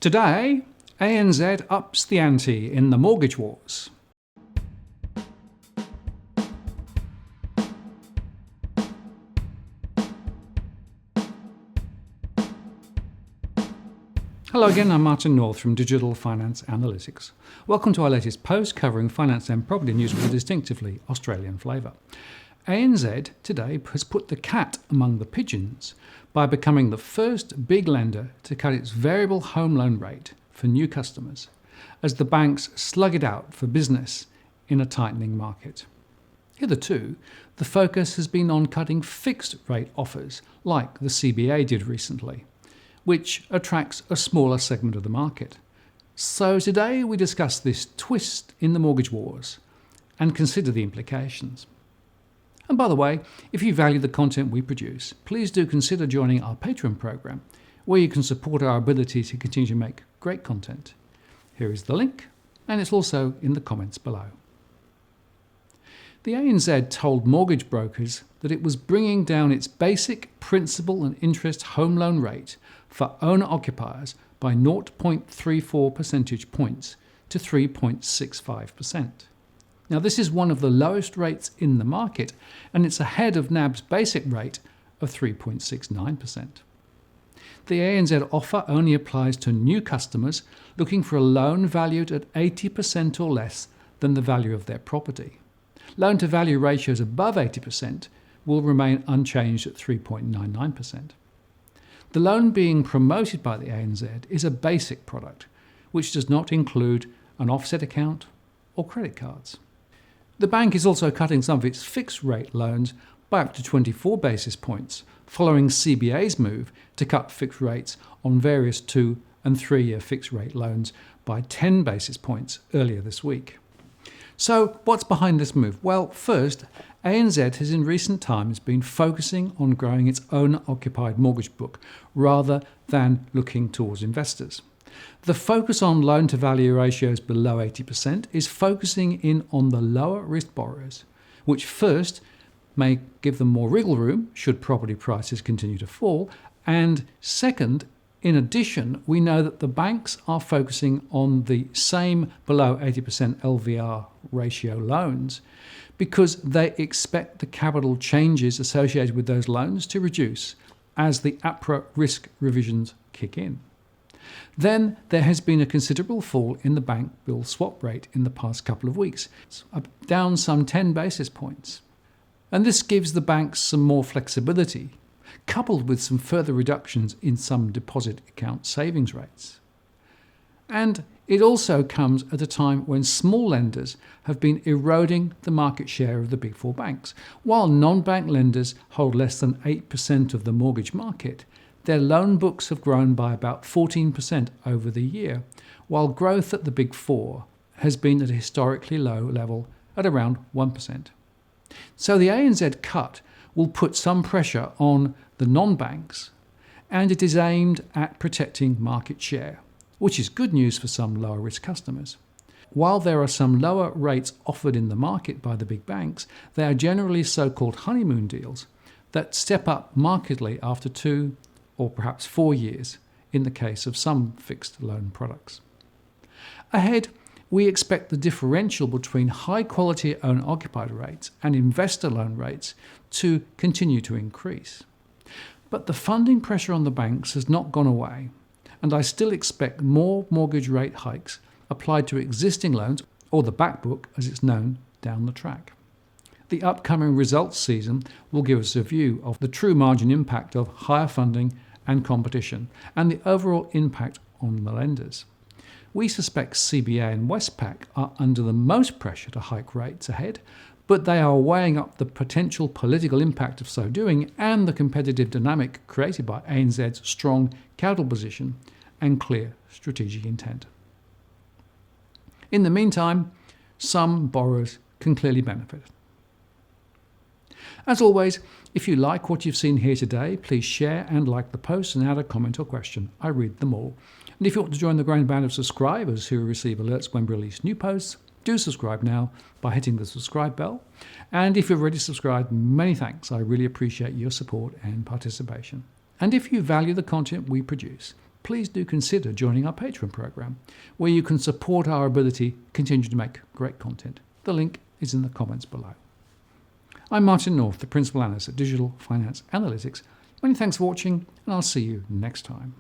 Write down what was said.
Today, ANZ ups the ante in the mortgage wars. Hello again, I'm Martin North from Digital Finance Analytics. Welcome to our latest post covering finance and property news with a distinctively Australian flavour. ANZ today has put the cat among the pigeons by becoming the first big lender to cut its variable home loan rate for new customers as the banks slug it out for business in a tightening market. Hitherto, the focus has been on cutting fixed rate offers like the CBA did recently, which attracts a smaller segment of the market. So today we discuss this twist in the mortgage wars and consider the implications. And by the way, if you value the content we produce, please do consider joining our Patreon program, where you can support our ability to continue to make great content. Here is the link, and it's also in the comments below. The ANZ told mortgage brokers that it was bringing down its basic principal and interest home loan rate for owner-occupiers by 0.34 percentage points to 3.65%. Now, this is one of the lowest rates in the market, and it's ahead of NAB's basic rate of 3.69%. The ANZ offer only applies to new customers looking for a loan valued at 80% or less than the value of their property. Loan-to-value ratios above 80% will remain unchanged at 3.99%. The loan being promoted by the ANZ is a basic product, which does not include an offset account or credit cards. The bank is also cutting some of its fixed-rate loans by up to 24 basis points, following CBA's move to cut fixed rates on various 2- and 3-year fixed-rate loans by 10 basis points earlier this week. So what's behind this move? Well, first, ANZ has in recent times been focusing on growing its owner-occupied mortgage book rather than looking towards investors. The focus on loan-to-value ratios below 80% is focusing in on the lower-risk borrowers, which first may give them more wriggle room should property prices continue to fall, and second, in addition, we know that the banks are focusing on the same below 80% LVR ratio loans because they expect the capital changes associated with those loans to reduce as the APRA risk revisions kick in. Then there has been a considerable fall in the bank bill swap rate in the past couple of weeks, down some 10 basis points. And this gives the banks some more flexibility, coupled with some further reductions in some deposit account savings rates. And it also comes at a time when small lenders have been eroding the market share of the big four banks. While non-bank lenders hold less than 8% of the mortgage market, their loan books have grown by about 14% over the year, while growth at the big four has been at a historically low level at around 1%. So the ANZ cut will put some pressure on the non-banks, and it is aimed at protecting market share, which is good news for some lower risk customers. While there are some lower rates offered in the market by the big banks, they are generally so-called honeymoon deals that step up markedly after 2 or perhaps 4 years in the case of some fixed loan products. Ahead, we expect the differential between high-quality owner-occupied rates and investor loan rates to continue to increase. But the funding pressure on the banks has not gone away, and I still expect more mortgage rate hikes applied to existing loans, or the back book as it's known, down the track. The upcoming results season will give us a view of the true margin impact of higher funding and competition, and the overall impact on the lenders. We suspect CBA and Westpac are under the most pressure to hike rates ahead, but they are weighing up the potential political impact of so doing and the competitive dynamic created by ANZ's strong capital position and clear strategic intent. In the meantime, some borrowers can clearly benefit. As always, if you like what you've seen here today, please share and like the post and add a comment or question. I read them all. And if you want to join the growing band of subscribers who receive alerts when we release new posts, do subscribe now by hitting the subscribe bell. And if you've already subscribed, many thanks. I really appreciate your support and participation. And if you value the content we produce, please do consider joining our Patreon program, where you can support our ability to continue to make great content. The link is in the comments below. I'm Martin North, the Principal Analyst at Digital Finance Analytics. Many thanks for watching, and I'll see you next time.